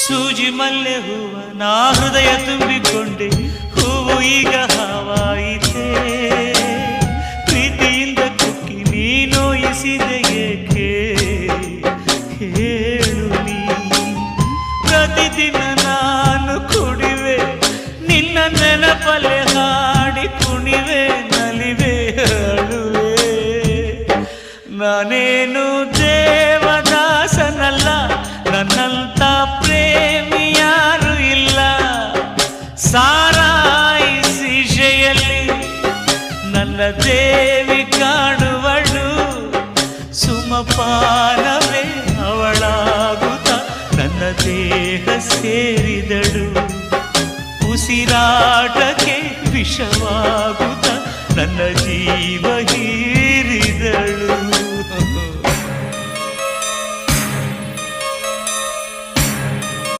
ಸೂಜಿ ಮಲ್ಲೆ ಹೂವ ನಾ ಹೃದಯ ತುಂಬಿಕೊಂಡೆ, ಹೂವು ಈಗ ಹಾವಾಯಿತೆ. ಪ್ರೀತಿಯಿಂದ ಕುಕ್ಕಿ ನೀ ನೋಯಿಸಿದೆ ಏಕೆ ಹೇಳು ನೀ. ಪ್ರತಿದಿನ ನಾನು ಕುಡಿವೆ ನಿನ್ನ ನೆನಪಲೆ ಹಾಡಿ ಕುಣಿವೆ ನಲಿವೆ ಅಳುವೆ. ನಾನೇನು ದೇವದಾಸನಲ್ಲ, ನನ್ನಂತ ಪ್ರೇಮಿ ಯಾರು ಇಲ್ಲ. ಸಾರಾಯಿ ಸೀಶೆಯಲ್ಲಿ ನನ್ನ ದೇವಿ ಕಾಣುವಳು, ಸುಮಪಾನವೇ ಅವಳಾಗುತ್ತ ನನ್ನ ದೇಹ ಸೇರಿದಳು. ಉಸಿರಾಟಕ್ಕೆ ವಿಷವಾಗುತ್ತ ನನ್ನ ಜೀವ ಹೀರಿದಳು.